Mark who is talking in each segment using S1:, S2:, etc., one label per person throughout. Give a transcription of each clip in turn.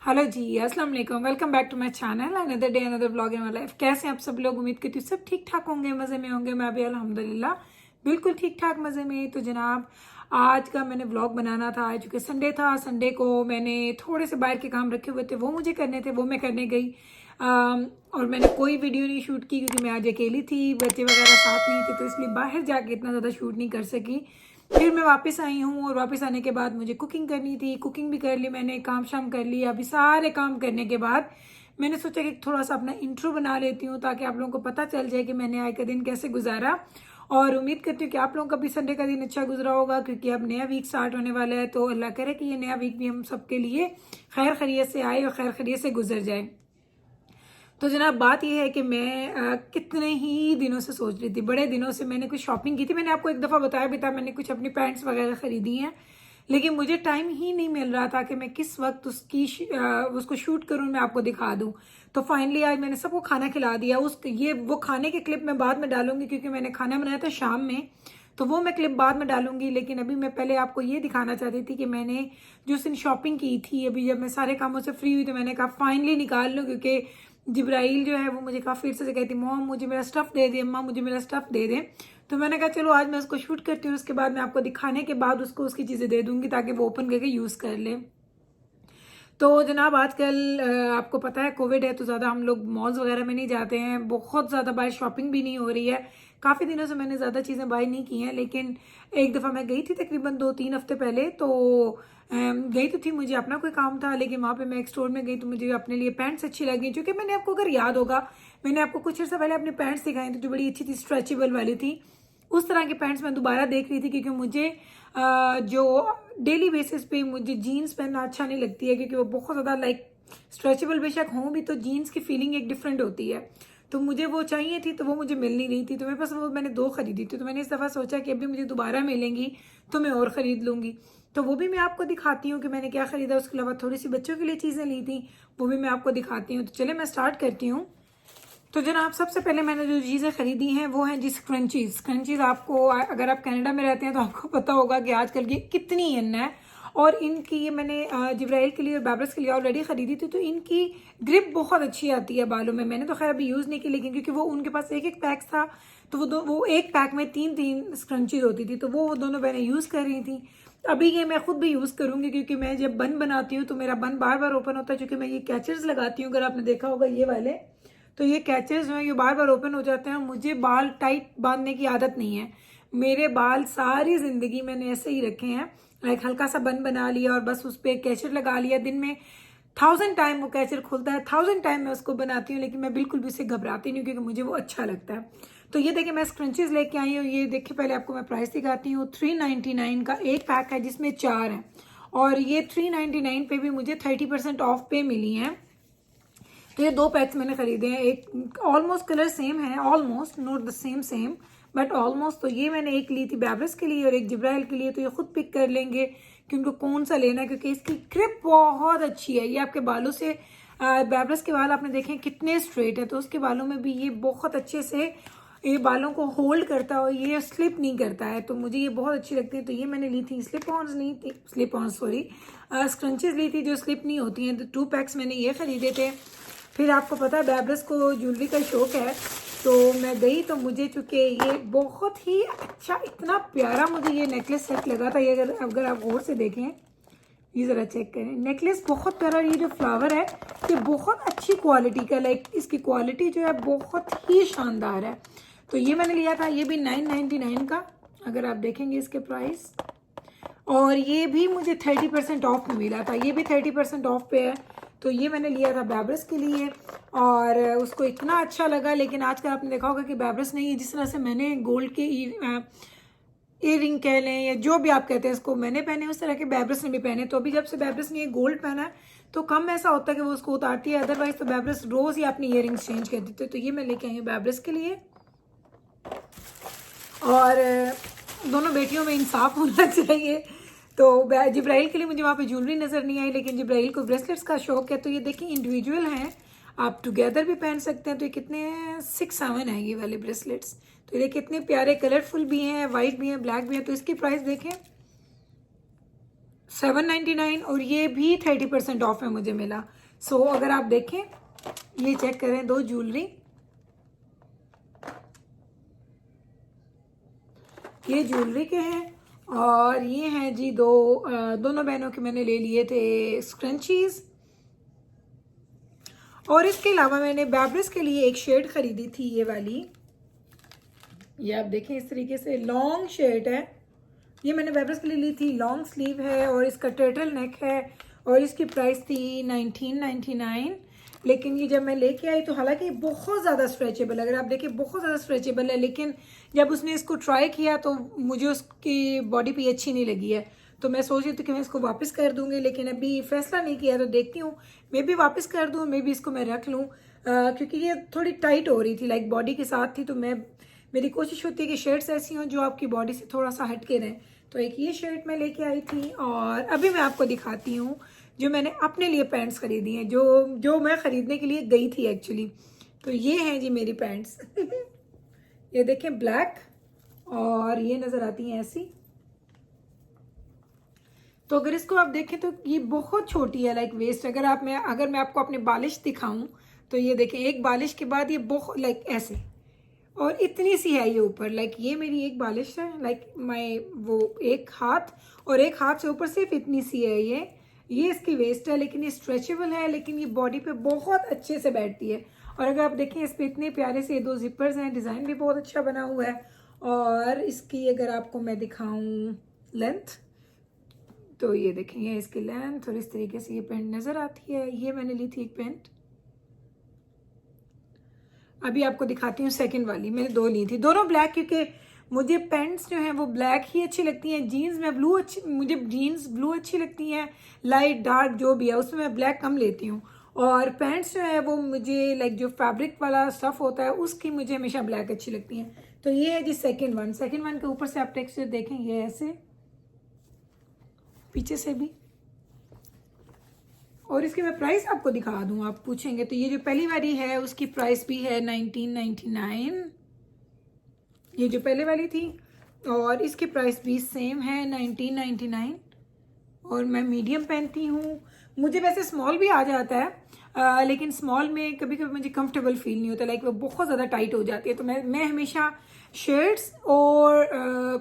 S1: Hello ji, अस्सलाम वालेकुम। Welcome back to my channel. Another day another vlog in my life. कैसे हैं आप सब लोग? उम्मीद करती हूँ सब ठीक ठाक होंगे, मज़े में होंगे। मैं भी अल्हम्दुलिल्लाह बिल्कुल ठीक ठाक मज़े में। तो जनाब, आज का मैंने व्लॉग बनाना था। आज चूँकि संडे था, संडे को मैंने थोड़े से बाहर के काम रखे हुए थे, वो मुझे करने थे, वो मैं करने गई। और मैंने कोई वीडियो नहीं शूट की क्योंकि मैं आज अकेली थी, बच्चे वगैरह साथ नहीं थे, तो इसलिए बाहर जाके इतना ज़्यादा शूट नहीं कर सकी। फिर मैं वापस आई हूँ और वापस आने के बाद मुझे कुकिंग करनी थी। कुकिंग भी कर ली मैंने, काम शाम कर लिया। अभी सारे काम करने के बाद मैंने सोचा कि थोड़ा सा अपना इंट्रो बना लेती हूँ ताकि आप लोगों को पता चल जाए कि मैंने आज का दिन कैसे गुजारा। और उम्मीद करती हूँ कि आप लोगों का भी संडे का दिन अच्छा गुजरा होगा, क्योंकि अब नया वीक स्टार्ट होने वाला है। तो अल्लाह करे कि ये नया वीक भी हम सबके लिए खैर खैरियत से आए और खैर खैरियत से गुजर जाए। तो जनाब, बात यह है कि मैं कितने ही दिनों से सोच रही थी, बड़े दिनों से मैंने कुछ शॉपिंग की थी। मैंने आपको एक दफ़ा बताया भी था, मैंने कुछ अपनी पैंट्स वगैरह ख़रीदी हैं, लेकिन मुझे टाइम ही नहीं मिल रहा था कि मैं किस वक्त उसको शूट करूँ, मैं आपको दिखा दूँ। तो फाइनली आज मैंने सबको खाना खिला दिया। वो खाने के क्लिप मैं बाद में डालूंगी, क्योंकि मैंने खाना बनाया था शाम में, तो वो मैं क्लिप बाद में डालूंगी। लेकिन अभी मैं पहले आपको ये दिखाना चाहती थी कि मैंने जो दिन शॉपिंग की थी, अभी जब मैं सारे कामों से फ्री हुई तो मैंने कहा फाइनली निकाल लूँ, क्योंकि जिब्राइल जो है वो मुझे काफ़ी देर से कहती, मॉम मुझे मेरा स्टफ़ दे दे, अम्मा मुझे मेरा स्टफ़ दे दे। तो मैंने कहा चलो आज मैं उसको शूट करती हूँ, उसके बाद मैं आपको दिखाने के बाद उसको उसकी चीज़ें दे दूँगी ताकि वो ओपन करके यूज़ कर ले। तो जनाब, आजकल आपको पता है कोविड है, तो ज़्यादा हम लोग मॉल्स वगैरह में नहीं जाते हैं, बहुत ज़्यादा बाहर शॉपिंग भी नहीं हो रही है। काफ़ी दिनों से मैंने ज़्यादा चीज़ें बाय नहीं की हैं, लेकिन एक दफ़ा मैं गई थी तकरीबन 2-3 हफ्ते पहले। तो गई तो थी, मुझे अपना कोई काम था, लेकिन वहाँ पे मैं एक स्टोर में गई तो मुझे अपने लिए पैंट्स अच्छी लगी। क्योंकि मैंने आपको, अगर याद होगा, मैंने आपको कुछ अर्सा पहले अपने पैंट्स दिखाई थी जो बड़ी अच्छी थी, स्ट्रेचेबल वाली थी। उस तरह के पैंट्स मैं दोबारा देख रही थी, क्योंकि मुझे जो डेली बेसिस पे मुझे जीन्स पहनना अच्छा नहीं लगती है, क्योंकि वो बहुत ज़्यादा लाइक स्ट्रेचेबल बेशक हों भी, तो जीन्स की फीलिंग एक डिफरेंट होती है। तो मुझे वो चाहिए थी, तो वो मुझे मिल नहीं रही थी, तो मेरे पास वो मैंने 2 खरीदी थी। तो मैंने इस दफ़ा सोचा कि अभी मुझे दोबारा मिलेंगी तो मैं और ख़रीद लूँगी। तो वो भी मैं आपको दिखाती हूँ कि मैंने क्या ख़रीदा। उसके अलावा थोड़ी सी बच्चों के लिए चीज़ें ली थी, वो भी मैं आपको दिखाती हूँ। तो चले मैं स्टार्ट करती हूँ। तो जनाब, सबसे पहले मैंने जो चीज़ें ख़रीदी हैं वो हैं जी स्क्रंचीज़। स्क्रंचीज़ आपको, अगर आप कनाडा में रहते हैं तो आपको पता होगा कि आजकल की कितनी इन है। और इनकी ये मैंने जिब्राइल के लिए और बैबरस के लिए ऑलरेडी ख़रीदी थी। तो इनकी ग्रिप बहुत अच्छी आती है बालों में। मैंने तो खैर अभी यूज़ नहीं की, लेकिन क्योंकि वो उनके पास एक एक पैक था, तो वो एक पैक में 3-3 स्क्रंचीज़ होती थी, तो वो दोनों मैंने यूज़ कर रही थी। अभी ये मैं खुद भी यूज़ करूँगी, क्योंकि मैं जब बन बनाती हूँ तो मेरा बन बार बार ओपन होता है, क्योंकि मैं ये कैचर्स लगाती हूँ, अगर आपने देखा होगा ये वाले। तो ये कैचेस जो हैं ये बार बार ओपन हो जाते हैं। मुझे बाल टाइट बांधने की आदत नहीं है। मेरे बाल सारी ज़िंदगी मैंने ऐसे ही रखे हैं, लाइक हल्का सा बन बना लिया और बस उस पर कैचर लगा लिया। दिन में 1000 टाइम वो कैचर खुलता है, 1000 टाइम मैं उसको बनाती हूँ, लेकिन मैं बिल्कुल भी उससे घबराती नहीं, क्योंकि मुझे वो अच्छा लगता है। तो ये देखिए, मैं स्क्रंचीज लेके आई हूँ। ये देखिए, पहले आपको मैं प्राइस दिखाती हूँ। 399 का एक पैक है, जिसमें 4 हैं, और ये 399 पे भी मुझे 30% ऑफ पे मिली हैं। तो ये 2 पैक्स मैंने खरीदे हैं। एक ऑलमोस्ट कलर सेम है, almost not the same same but almost. तो ये मैंने एक ली थी बैबरस के लिए और एक जिब्राइल के लिए। तो ये खुद पिक कर लेंगे कि उनको कौन सा लेना है, क्योंकि इसकी ग्रिप बहुत अच्छी है। ये आपके बालों से, बैबरस के बाल आपने देखे कितने स्ट्रेट है, तो उसके बालों में भी ये बहुत अच्छे से ये बालों को होल्ड करता है और ये स्लिप नहीं करता है। तो मुझे ये बहुत अच्छी लगती है। तो ये मैंने ली थी, स्लिप ऑन्स नहीं थी, स्लिप ऑन सॉरी, स्क्रंचेस ली थी जो स्लिप नहीं होती हैं। तो 2 पैक्स मैंने ये खरीदे थे। फिर आपको पता है बैबरस को ज्वेलरी का शौक है, तो मैं गई तो मुझे, चूँकि ये बहुत ही अच्छा, इतना प्यारा मुझे ये नेकलेस सेट लगा था। ये अगर आप गौर से देखें, ये ज़रा चेक करें, नेकलेस बहुत प्यारा। ये जो फ्लावर है ये बहुत अच्छी क्वालिटी का, लाइक इसकी क्वालिटी जो है बहुत ही शानदार है। तो ये मैंने लिया था, ये भी 999 का, अगर आप देखेंगे इसके प्राइस। और ये भी मुझे 30% ऑफ में मिला था, ये भी 30% ऑफ पे है। तो ये मैंने लिया था बैबरस के लिए, और उसको इतना अच्छा लगा। लेकिन आजकल आपने देखा होगा कि बैबरस नहीं है, जिस तरह से मैंने गोल्ड के ईयर रिंग कह लें या जो भी आप कहते हैं, इसको मैंने पहने, उस तरह के बैबरस ने भी पहने। तो अभी जब से बैबरस ने ये गोल्ड पहना है तो कम ऐसा होता है कि वो उसको उतारती है, अदरवाइज तो बैबरस रोज़ ही अपनी ईयर रिंग्स चेंज कर देते। तो ये मैं लेके आई हूँ बैबरस के लिए। और दोनों बेटियों में इंसाफ होना चाहिए। तो जिब्राइल के लिए मुझे वहाँ पे ज्वेलरी नज़र नहीं आई, लेकिन जिब्राइल को ब्रेसलेट्स का शौक है। तो ये देखिए, इंडिविजुअल हैं, आप टुगेदर भी पहन सकते हैं। तो ये कितने हैं, 6-7 है ये वाले ब्रेसलेट्स। तो ये कितने प्यारे, कलरफुल भी हैं, वाइट भी हैं, ब्लैक भी हैं। तो इसकी प्राइस देखें, 799 और ये भी 30% ऑफ में मुझे मिला। सो अगर आप देखें, ये चेक करें, दो ज्वेलरी, ये ज्वेलरी के हैं और ये हैं जी दोनों बहनों के मैंने ले लिए थे स्क्रंचीज। और इसके अलावा मैंने बैब्रिस के लिए एक शर्ट खरीदी थी, ये वाली, ये आप देखें इस तरीके से लॉन्ग शर्ट है। ये मैंने बैब्रिस के लिए ली थी, लॉन्ग स्लीव है और इसका टर्टल नेक है और इसकी प्राइस थी 1999। लेकिन ये जब मैं लेके आई तो हालांकि बहुत ज़्यादा स्ट्रेचेबल, अगर आप देखें बहुत ज़्यादा स्ट्रेचेबल है, लेकिन जब उसने इसको ट्राई किया तो मुझे उसकी बॉडी पे अच्छी नहीं लगी है। तो मैं सोच रही थी कि मैं इसको वापस कर दूंगी, लेकिन अभी फैसला नहीं किया, तो देखती हूँ मे भी वापस कर दूँ, मे भी इसको मैं रख लूँ, क्योंकि ये थोड़ी टाइट हो रही थी, लाइक बॉडी के साथ थी। तो मेरी कोशिश होती है कि शर्ट्स ऐसी हों जो आपकी बॉडी से थोड़ा सा हट के रहें। तो एक ये शर्ट मैं लेके आई थी और अभी मैं आपको दिखाती हूँ जो मैंने अपने लिए पैंट्स खरीदी हैं, जो मैं ख़रीदने के लिए गई थी एक्चुअली। तो ये हैं जी मेरी पैंट्स ये देखें, ब्लैक, और ये नज़र आती हैं ऐसी। तो अगर इसको आप देखें तो ये बहुत छोटी है, लाइक वेस्ट। अगर मैं आपको अपने बालिश दिखाऊं तो ये देखें, एक बालिश के बाद ये बहुत लाइक ऐसे, और इतनी सी है ये ऊपर, लाइक ये मेरी एक बालिश है, लाइक वो एक हाथ, और एक हाथ से ऊपर सिर्फ इतनी सी है ये इसकी वेस्ट है। लेकिन ये स्ट्रेचेबल है, लेकिन ये बॉडी पे बहुत अच्छे से बैठती है। और अगर आप देखें इस पे इतने प्यारे से दो जिपर्स हैं, डिज़ाइन भी बहुत अच्छा बना हुआ है। और इसकी अगर आपको मैं दिखाऊं लेंथ, तो ये देखें, ये इसकी लेंथ और इस तरीके से ये पेंट नज़र आती है। ये मैंने ली थी एक पेंट, अभी आपको दिखाती हूँ सेकंड वाली। मैंने दो ली थी, दोनों ब्लैक, क्योंकि मुझे पेंट्स जो हैं वो ब्लैक ही अच्छी लगती हैं। मुझे जीन्स ब्लू अच्छी लगती हैं, लाइट डार्क जो भी है उसमें मैं ब्लैक कम लेती हूँ। और पैंट्स जो है वो मुझे लाइक जो फैब्रिक वाला स्टफ होता है उसकी मुझे हमेशा ब्लैक अच्छी लगती हैं। तो ये है जी सेकंड वन के ऊपर से आप टेक्सचर देखें, ये ऐसे, पीछे से भी। और इसकी मैं प्राइस आपको दिखा दूं, आप पूछेंगे तो ये जो पहली वाली है उसकी प्राइस भी है 1999, ये जो पहले वाली थी, और इसकी प्राइस भी सेम है 1999। और मैं मीडियम पहनती हूँ, मुझे वैसे स्मॉल भी आ जाता है, लेकिन स्मॉल में कभी कभी मुझे कंफर्टेबल फील नहीं होता, लाइक वो बहुत ज़्यादा टाइट हो जाती है। तो मैं हमेशा शर्ट्स और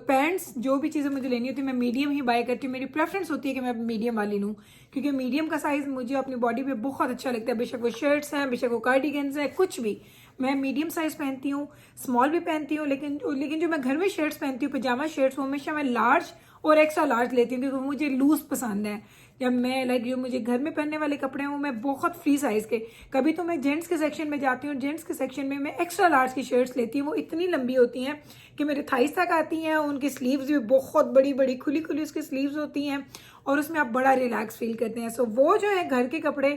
S1: पैंट्स जो भी चीज़ें मुझे लेनी होती है मैं मीडियम ही बाय करती हूँ। मेरी प्रेफरेंस होती है कि मैं मीडियम वाली लूँ, क्योंकि मीडियम का साइज़ मुझे अपनी बॉडी पे बहुत अच्छा लगता है। बेशक वो शर्ट्स हैं, बेशक वो कार्डिगन्स हैं, कुछ भी, मैं मीडियम साइज़ पहनती हूँ, स्मॉल भी पहनती हूँ। लेकिन जो मैं घर में शर्ट्स पहनती हूँ, पजामा शर्ट्स, वो हमेशा मैं लार्ज और एक्स्ट्रा लार्ज लेती हूँ, क्योंकि मुझे लूज़ पसंद है। जब मैं लाइक जो मुझे घर में पहनने वाले कपड़े हैं वो मैं बहुत फ्री साइज़ के, कभी तो मैं जेंट्स के सेक्शन में जाती हूँ, जेंट्स के सेक्शन में मैं एक्स्ट्रा लार्ज की शर्ट्स लेती हूँ। वो इतनी लंबी होती हैं कि मेरे थाइस तक आती हैं, उनकी स्लीव्स भी बहुत बड़ी बड़ी खुली खुली उसकी स्लीव्स होती हैं, और उसमें आप बड़ा रिलैक्स फील करते हैं। सो वो जो है घर के कपड़े,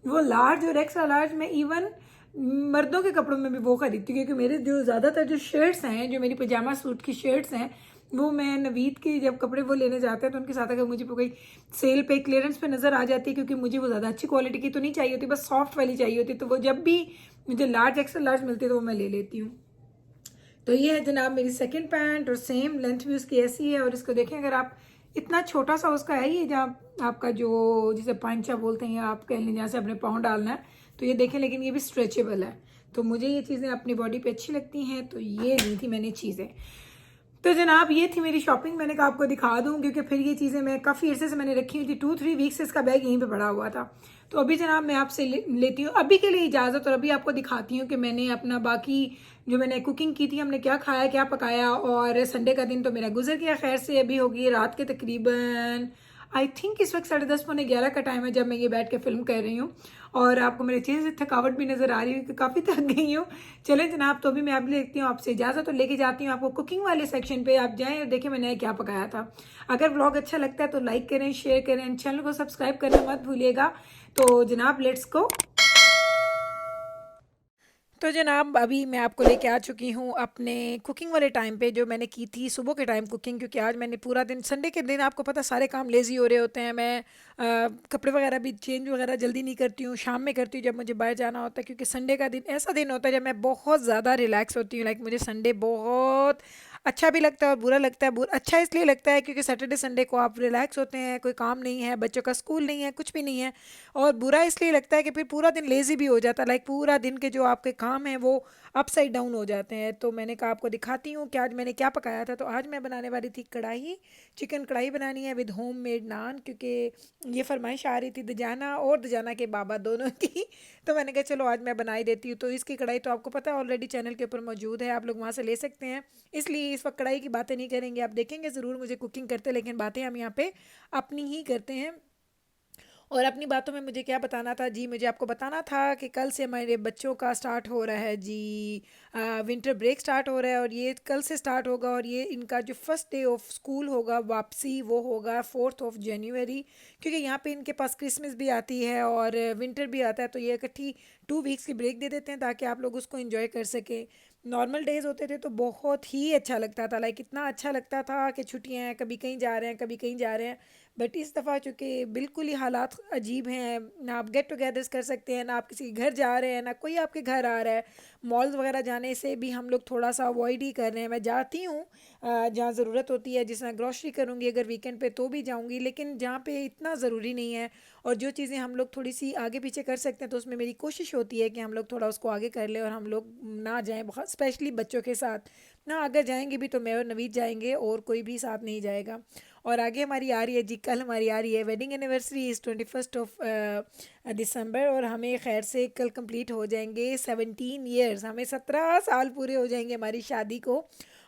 S1: वो लार्ज और एक्स्ट्रा लार्ज, मैं इवन मर्दों के कपड़ों में भी वो खरीदती हूँ, क्योंकि मेरे जो ज़्यादातर जो शर्ट्स हैं, जो मेरी पजामा सूट की शर्ट्स हैं, वो मैं नवीद के जब कपड़े वो लेने जाते हैं तो उनके साथ अगर मुझे कोई सेल पे क्लियरेंस पे नज़र आ जाती है, क्योंकि मुझे वो ज़्यादा अच्छी क्वालिटी की तो नहीं चाहिए होती, बस सॉफ्ट वाली चाहिए होती, तो वो जब भी मुझे लार्ज एक्स्ट्रा लार्ज मिलती है तो वो मैं ले लेती हूँ। तो ये है जनाब मेरी सेकंड पैंट, और सेम लेंथ भी उसकी ऐसी है। और इसको देखें, अगर आप इतना छोटा सा उसका है ये, जहाँ आपका जो जिसे पांचा बोलते हैं, आप कह लें जहाँ से अपने पाँव डालना है, तो ये देखें, लेकिन ये भी स्ट्रेचेबल है। तो मुझे ये चीज़ें अपनी बॉडी पे अच्छी लगती हैं, तो ये ली थी मैंने चीज़ें। तो जनाब ये थी मेरी शॉपिंग, मैंने कहा आपको दिखा दूं, क्योंकि फिर ये चीज़ें मैं काफ़ी अर्से से मैंने रखी हुई थी, 2-3 वीक से इसका बैग यहीं पे पड़ा हुआ था। तो अभी जनाब मैं आपसे लेती हूँ अभी के लिए इजाज़त, और अभी आपको दिखाती हूँ कि मैंने अपना बाकी जो मैंने कुकिंग की थी, हमने क्या खाया क्या पकाया। और संडे का दिन तो मेरा गुजर गया खैर से। अभी होगी रात के तकरीबन आई थिंक इस वक्त 10:30-11 का टाइम है जब मैं ये बैठ के फिल्म कर रही हूँ, और आपको मेरे चेहरे से थकावट भी नज़र आ रही है कि काफ़ी थक गई हूँ। चलें जनाब, तो अभी मैं आप लेती हूँ आपसे इजाज़त, तो लेके जाती हूँ आपको कुकिंग वाले सेक्शन पे। आप जाएं और देखें मैंने क्या पकाया था। अगर व्लॉग अच्छा लगता है तो लाइक करें, शेयर करें, चैनल को सब्सक्राइब करना मत भूलिएगा। तो जनाब लेट्स गो। तो जनाब अभी मैं आपको लेके आ चुकी हूँ अपने कुकिंग वाले टाइम पे, जो मैंने की थी सुबह के टाइम कुकिंग, क्योंकि आज मैंने पूरा दिन, संडे के दिन आपको पता सारे काम लेज़ी हो रहे होते हैं। मैं कपड़े वगैरह भी चेंज वगैरह जल्दी नहीं करती हूँ, शाम में करती हूँ जब मुझे बाहर जाना होता है, क्योंकि संडे का दिन ऐसा दिन होता है जब मैं बहुत ज़्यादा रिलैक्स होती हूँ। लाइक मुझे संडे बहुत अच्छा भी लगता है और बुरा लगता है। अच्छा इसलिए लगता है क्योंकि सैटरडे संडे को आप रिलैक्स होते हैं, कोई काम नहीं है, बच्चों का स्कूल नहीं है, कुछ भी नहीं है। और बुरा इसलिए लगता है कि फिर पूरा दिन लेज़ी भी हो जाता है, लाइक पूरा दिन के जो आपके काम हैं वो अपसाइड डाउन हो जाते हैं। तो मैंने कहा आपको दिखाती हूँ कि आज मैंने क्या पकाया था। तो आज मैं बनाने वाली थी कढ़ाई, चिकन कढ़ाई बनानी है विद होम मेड नान, क्योंकि ये फरमाइश आ रही थी दजाना और दजाना के बाबा दोनों की। तो मैंने कहा चलो आज मैं बना ही देती हूँ। तो इसकी कढ़ाई तो आपको पता है ऑलरेडी चैनल के ऊपर मौजूद है, आप लोग वहाँ से ले सकते हैं। इसलिए इस वक्त कढ़ाई की बातें नहीं करेंगे, आप देखेंगे ज़रूर मुझे कुकिंग करते, लेकिन बातें हम यहाँ पे अपनी ही करते हैं। और अपनी बातों में मुझे क्या बताना था जी, मुझे आपको बताना था कि कल से हमारे बच्चों का स्टार्ट हो रहा है जी, विंटर ब्रेक स्टार्ट हो रहा है, और ये कल से स्टार्ट होगा। और ये इनका जो फर्स्ट डे ऑफ स्कूल होगा वापसी, वो होगा 4 जनवरी, क्योंकि यहाँ पे इनके पास क्रिसमस भी आती है और विंटर भी आता है। तो ये इकट्ठी 2 वीक्स की ब्रेक दे देते हैं ताकि आप लोग उसको इन्जॉय कर सकें। नॉर्मल डेज़ होते थे तो बहुत ही अच्छा लगता था, लाइक इतना अच्छा लगता था कि छुट्टियां हैं, कभी कहीं जा रहे हैं, कभी कहीं जा रहे हैं। बट इस दफ़ा चूँकि बिल्कुल ही हालात अजीब हैं, ना आप गेट टुगेदर्स कर सकते हैं, ना आप किसी के घर जा रहे हैं, ना कोई आपके घर आ रहा है। मॉल्स वगैरह जाने से भी हम लोग थोड़ा सा अवॉइड ही कर रहे हैं। मैं जाती हूँ जहाँ ज़रूरत होती है, जिस तरह ग्रॉसरी करूँगी अगर वीकेंड पे तो भी जाऊँगी, लेकिन जहाँ पे इतना ज़रूरी नहीं है और जो चीज़ें हम लोग थोड़ी सी आगे पीछे कर सकते हैं, तो उसमें मेरी कोशिश होती है कि हम लोग थोड़ा उसको आगे कर लें और हम लोग ना जाएँ, बहुत स्पेशली बच्चों के साथ ना। अगर जाएंगे भी तो मैं और नवीद जाएंगे, और कोई भी साथ नहीं जाएगा। और आगे हमारी आ रही है जी, कल हमारी आ रही है वेडिंग एनिवर्सरी इज़ 21 दिसंबर, और हमें खैर से कल कंप्लीट हो जाएंगे 17 ईयर्स, हमें 17 साल पूरे हो जाएंगे हमारी शादी को।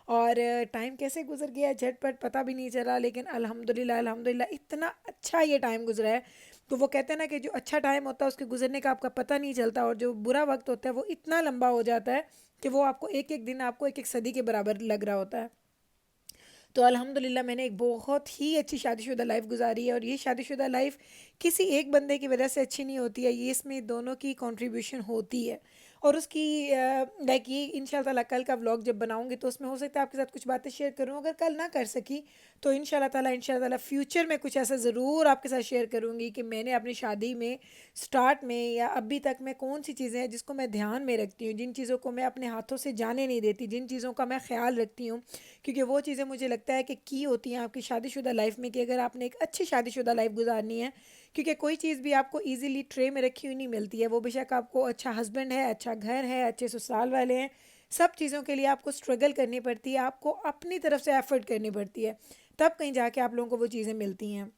S1: और टाइम कैसे गुजर गया झटपट पता भी नहीं चला, लेकिन अल्हम्दुलिल्लाह अल्हम्दुलिल्लाह इतना अच्छा ये टाइम गुजरा है। तो वो कहते हैं ना कि जो अच्छा टाइम होता है उसके गुजरने का आपका पता नहीं चलता, और जो बुरा वक्त होता है वो इतना लंबा हो जाता है कि वो आपको एक एक दिन आपको एक एक सदी के बराबर लग रहा होता है। तो अल्हम्दुलिल्लाह मैंने एक बहुत ही अच्छी शादीशुदा लाइफ गुजारी है, और ये शादीशुदा लाइफ किसी एक बंदे की वजह से अच्छी नहीं होती है, ये इसमें दोनों की कंट्रीब्यूशन होती है। और उसकी लाइक ये इंशाल्लाह ताला कल का व्लॉग जब बनाऊंगी तो उसमें हो सकता है आपके साथ कुछ बातें शेयर करूँ, अगर कल ना कर सकी तो इंशाल्लाह ताला फ्यूचर में कुछ ऐसा ज़रूर आपके साथ शेयर करूँगी कि मैंने अपनी शादी में स्टार्ट में या अभी तक में कौन सी चीज़ें हैं जिसको मैं ध्यान में रखती हूँ, जिन चीज़ों को मैं अपने हाथों से जाने नहीं देती, जिन चीज़ों का मैं ख्याल रखती हूँ, क्योंकि वो चीज़ें मुझे लगता है कि की होती हैं आपकी शादीशुदा लाइफ में, कि अगर आपने एक अच्छी शादीशुदा लाइफ गुजारनी है, क्योंकि कोई चीज़ भी आपको इजीली ट्रे में रखी हुई नहीं मिलती है। वो बेशक आपको अच्छा हस्बैंड है, अच्छा घर है, अच्छे ससुराल वाले हैं, सब चीज़ों के लिए आपको स्ट्रगल करनी पड़ती है, आपको अपनी तरफ से एफर्ट करनी पड़ती है, तब कहीं जाके आप लोगों को वो चीज़ें मिलती हैं।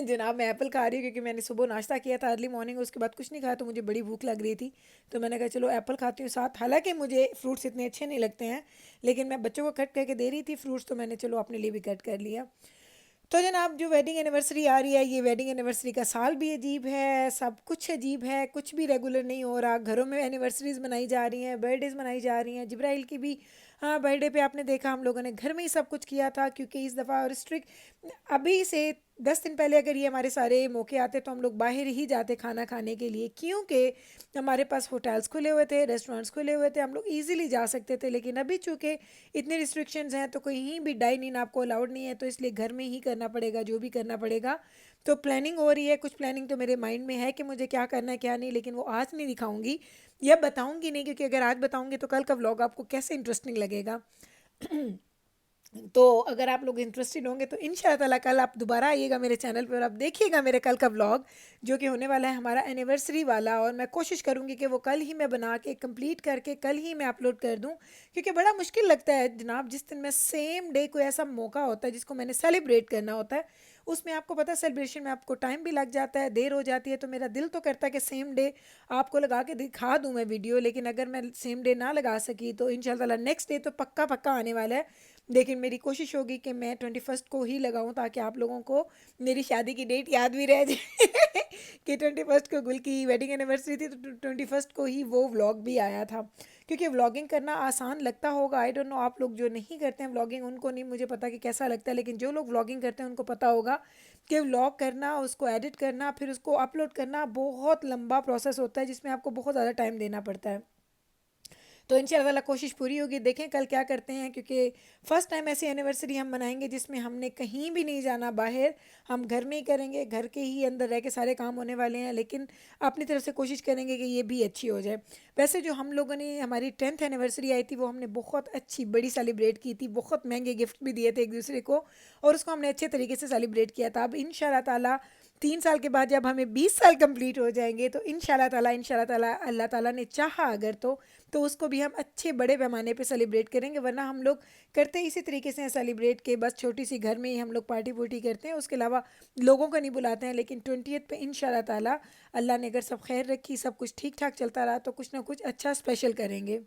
S1: जनाब मैं एप्पल खा रही हूँ क्योंकि मैंने सुबह नाश्ता किया था अर्ली मॉर्निंग, उसके बाद कुछ नहीं खाया तो मुझे बड़ी भूख लग रही थी। तो मैंने कहा चलो एप्पल खाती हूँ साथ, हालांकि मुझे फ्रूट्स इतने अच्छे नहीं लगते हैं, लेकिन मैं बच्चों को कट करके दे रही थी फ्रूट्स, तो मैंने चलो अपने लिए भी कट कर लिया। तो जनाब जो वेडिंग एनिवर्सरी आ रही है, ये वेडिंग एनिवर्सरी का साल भी अजीब है, सब कुछ अजीब है, कुछ भी रेगुलर नहीं हो रहा। घरों में एनिवर्सरीज मनाई जा रही हैं, बर्थडेज मनाई जा रही हैं, जिब्राइल की भी हाँ बर्थडे पे आपने देखा हम लोगों ने घर में ही सब कुछ किया था, क्योंकि इस दफ़ा रिस्ट्रिक्ट अभी से 10 दिन पहले अगर ये हमारे सारे मौके आते तो हम लोग बाहर ही जाते खाना खाने के लिए, क्योंकि हमारे पास होटल्स खुले हुए थे, रेस्टोरेंट्स खुले हुए थे, हम लोग इजीली जा सकते थे। लेकिन अभी चूँकि इतने रिस्ट्रिक्शंस हैं तो कहीं भी डाइन इन आपको अलाउड नहीं है, तो इसलिए घर में ही करना पड़ेगा जो भी करना पड़ेगा। तो प्लानिंग हो रही है, कुछ प्लानिंग तो मेरे माइंड में है कि मुझे क्या करना है क्या नहीं, लेकिन वो आज नहीं दिखाऊंगी या बताऊंगी नहीं, क्योंकि अगर आज बताऊंगी तो कल का व्लॉग आपको कैसे इंटरेस्टिंग लगेगा। तो अगर आप लोग इंटरेस्टेड होंगे तो इंशाल्लाह ताला कल आप दोबारा आइएगा मेरे चैनल पर और आप देखिएगा मेरे कल का व्लॉग, जो कि होने वाला है हमारा एनिवर्सरी वाला। और मैं कोशिश करूँगी कि वो कल ही मैं बना के कंप्लीट करके कल ही मैं अपलोड कर दूँ, क्योंकि बड़ा मुश्किल लगता है जनाब जिस दिन मैं सेम डे कोई ऐसा मौका होता है जिसको मैंने सेलिब्रेट करना होता है, उसमें आपको पता है सेलिब्रेशन में आपको टाइम भी लग जाता है, देर हो जाती है। तो मेरा दिल तो करता है कि सेम डे आपको लगा के दिखा दूँ मैं वीडियो, लेकिन अगर मैं सेम डे ना लगा सकी तो इंशाल्लाह ताला नेक्स्ट डे तो पक्का पक्का आने वाला है। लेकिन मेरी कोशिश होगी कि मैं 21 को ही लगाऊं, ताकि आप लोगों को मेरी शादी की डेट याद भी रह जाए कि 21 को गुल की वेडिंग एनिवर्सरी थी, तो 21 को ही वो व्लॉग भी आया था। क्योंकि व्लॉगिंग करना आसान लगता होगा, आई डोंट नो, आप लोग जो नहीं करते हैं व्लॉगिंग उनको नहीं मुझे पता कि कैसा लगता है, लेकिन जो लोग व्लॉगिंग करते हैं उनको पता होगा कि व्लॉग करना, उसको एडिट करना, फिर उसको अपलोड करना बहुत लंबा प्रोसेस होता है, जिसमें आपको बहुत ज़्यादा टाइम देना पड़ता है। तो इंशाल्लाह ताला कोशिश पूरी होगी। देखें कल क्या करते हैं, क्योंकि फ़र्स्ट टाइम ऐसी एनिवर्सरी हम मनाएंगे जिसमें हमने कहीं भी नहीं जाना बाहर, हम घर में ही करेंगे, घर के ही अंदर रह के सारे काम होने वाले हैं, लेकिन अपनी तरफ से कोशिश करेंगे कि ये भी अच्छी हो जाए। वैसे जो हम लोगों ने हमारी 10th एनिवर्सरी आई थी वो हमने बहुत अच्छी बड़ी सेलिब्रेट की थी, बहुत महंगे गिफ्ट भी दिए थे एक दूसरे को, और उसको हमने अच्छे तरीके से सेलिब्रेट किया था। अब इंशाल्लाह ताला 3 साल के बाद जब हमें 20 साल कंप्लीट हो जाएंगे तो इंशाल्लाह ताला अल्लाह ताला ने चाहा अगर तो उसको भी हम अच्छे बड़े पैमाने पे सेलिब्रेट करेंगे। वरना हम लोग करते इसी तरीके से हैं सेलिब्रेट के, बस छोटी सी घर में ही हम लोग पार्टी पुर्टी करते हैं, उसके अलावा लोगों को नहीं बुलाते हैं। लेकिन 20th पे इंशाल्लाह ताला अल्लाह ने अगर सब खैर रखी, सब कुछ ठीक ठाक चलता रहा, तो कुछ ना कुछ अच्छा स्पेशल करेंगे।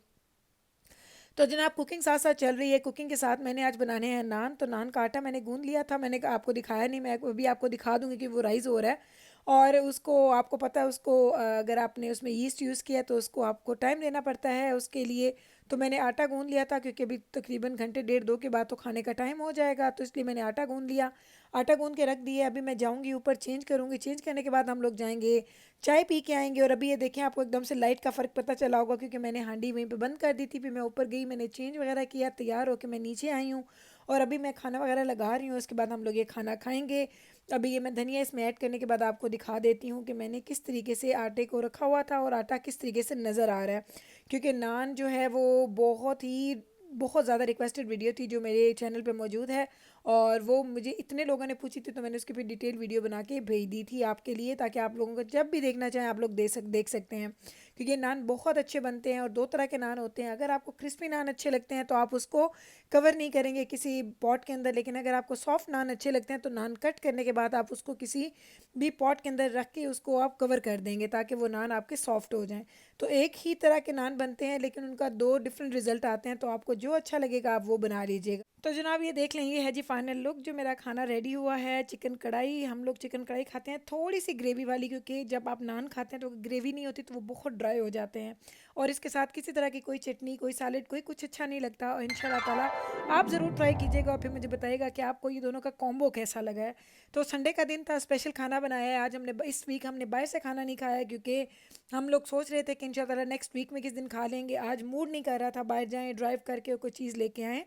S1: तो जनाब कुकिंग साथ साथ चल रही है। कुकिंग के साथ मैंने आज बनाने हैं नान। तो नान का आटा मैंने गूंद लिया था, मैंने आपको दिखाया नहीं, मैं अभी आपको दिखा दूंगी कि वो राइस हो रहा है। और उसको आपको पता है, उसको अगर आपने उसमें यीस्ट यूज़ किया तो उसको आपको टाइम देना पड़ता है उसके लिए। तो मैंने आटा गूंद लिया था, क्योंकि अभी तकरीबन घंटे डेढ़ दो के बाद तो खाने का टाइम हो जाएगा, तो इसलिए मैंने आटा गूंद लिया। आटा गूंद के रख दिया। अभी मैं जाऊंगी ऊपर, चेंज करूंगी, चेंज करने के बाद हम लोग जाएंगे चाय पी के आएंगे। और अभी ये देखें, आपको एकदम से लाइट का फ़र्क पता चला होगा, क्योंकि मैंने हांडी वहीं पे बंद कर दी थी, फिर मैं ऊपर गई, मैंने चेंज वगैरह किया, तैयार होकर मैं नीचे आई हूँ, और अभी मैं खाना वगैरह लगा रही हूँ। उसके बाद हम लोग ये खाना खाएंगे। अभी ये मैं धनिया इसमें ऐड करने के बाद आपको दिखा देती हूँ कि मैंने किस तरीके से आटे को रखा हुआ था और आटा किस तरीके से नज़र आ रहा है। क्योंकि नान जो है वो बहुत ज़्यादा रिक्वेस्टेड वीडियो थी जो मेरे चैनल पे मौजूद है, और वो मुझे इतने लोगों ने पूछी थी, तो मैंने उसकी फिर डिटेल वीडियो बना के भेज दी थी आपके लिए, ताकि आप लोगों को जब भी देखना चाहें आप लोग देख सकते हैं। क्योंकि नान बहुत अच्छे बनते हैं, और दो तरह के नान होते हैं। अगर आपको क्रिस्पी नान अच्छे लगते हैं तो आप उसको कवर नहीं करेंगे किसी पॉट के अंदर, लेकिन अगर आपको सॉफ्ट नान अच्छे लगते हैं तो नान कट करने के बाद आप उसको किसी भी पॉट के अंदर रख के उसको आप कवर कर देंगे, ताकि वो नान आपके सॉफ्ट हो जाएं। तो एक ही तरह के नान बनते हैं, लेकिन उनका दो डिफरेंट रिजल्ट आते हैं, तो आपको जो अच्छा लगेगा आप वो बना लीजिएगा। तो जनाब ये देख लें, ये है जी फाइनल लुक। जो मेरा खाना रेडी हुआ है, चिकन कढ़ाई, हम लोग चिकन कढ़ाई खाते हैं थोड़ी सी ग्रेवी वाली, क्योंकि जब आप नान खाते हैं तो ग्रेवी नहीं होती तो वो बहुत ड्राई हो जाते हैं, और इसके साथ किसी तरह की कोई चटनी, कोई सैलेड, कोई कुछ अच्छा नहीं लगता। और इंशाल्लाह ताला आप ज़रूर ट्राई कीजिएगा, और फिर मुझे बताइएगा कि आपको ये दोनों का कॉम्बो कैसा लगा है। तो संडे का दिन था, स्पेशल खाना बनाया है आज हमने। इस वीक हमने बाहर से खाना नहीं खाया, क्योंकि हम लोग सोच रहे थे कि इंशाल्लाह ताला नेक्स्ट वीक में किस दिन खा लेंगे। आज मूड नहीं कर रहा था बाहर जाएं, ड्राइव करके कोई चीज़ लेके आएँ।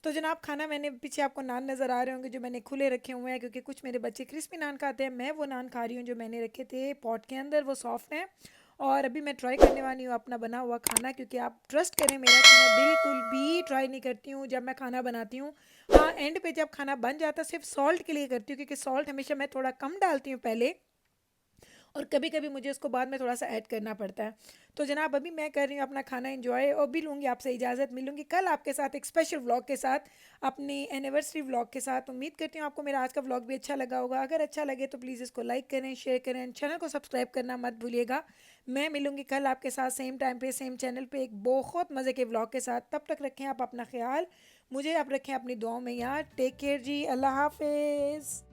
S1: तो जनाब खाना, मैंने पीछे आपको नान नज़र आ रहे होंगे जो मैंने खुले रखे हुए हैं, क्योंकि कुछ मेरे बच्चे क्रिस्पी नान खाते हैं। मैं वो नान खा रही हूँ जो मैंने रखे थे पॉट के अंदर, वो सॉफ्ट हैं। और अभी मैं ट्राई करने वाली हूँ अपना बना हुआ खाना, क्योंकि आप ट्रस्ट करें मेरा कि मैं बिल्कुल भी ट्राई नहीं करती हूँ जब मैं खाना बनाती हूँ। हाँ, एंड पे जब खाना बन जाता है सिर्फ सॉल्ट के लिए करती हूँ, क्योंकि सॉल्ट हमेशा मैं थोड़ा कम डालती हूँ पहले, और कभी कभी मुझे उसको बाद में थोड़ा सा ऐड करना पड़ता है। तो जनाब अभी मैं कर रही हूँ अपना खाना एंजॉय, और भी लूँगी आपसे इजाज़त। मिलूँगी कल आपके साथ एक स्पेशल व्लॉग के साथ, अपनी एनिवर्सरी व्लॉग के साथ। उम्मीद करती हूँ आपको मेरा आज का व्लॉग भी अच्छा लगा होगा। अगर अच्छा लगे तो प्लीज़ इसको लाइक करें, शेयर करें, चैनल को सब्सक्राइब करना मत भूलिएगा। मैं मिलूँगी कल आपके साथ सेम टाइम पे, सेम चैनल पे, एक बहुत मज़े के व्लॉग के साथ। तब तक रखें आप अपना ख्याल, मुझे आप रखें अपनी दुआओं में यार। टेक केयर जी, अल्लाह हाफिज़।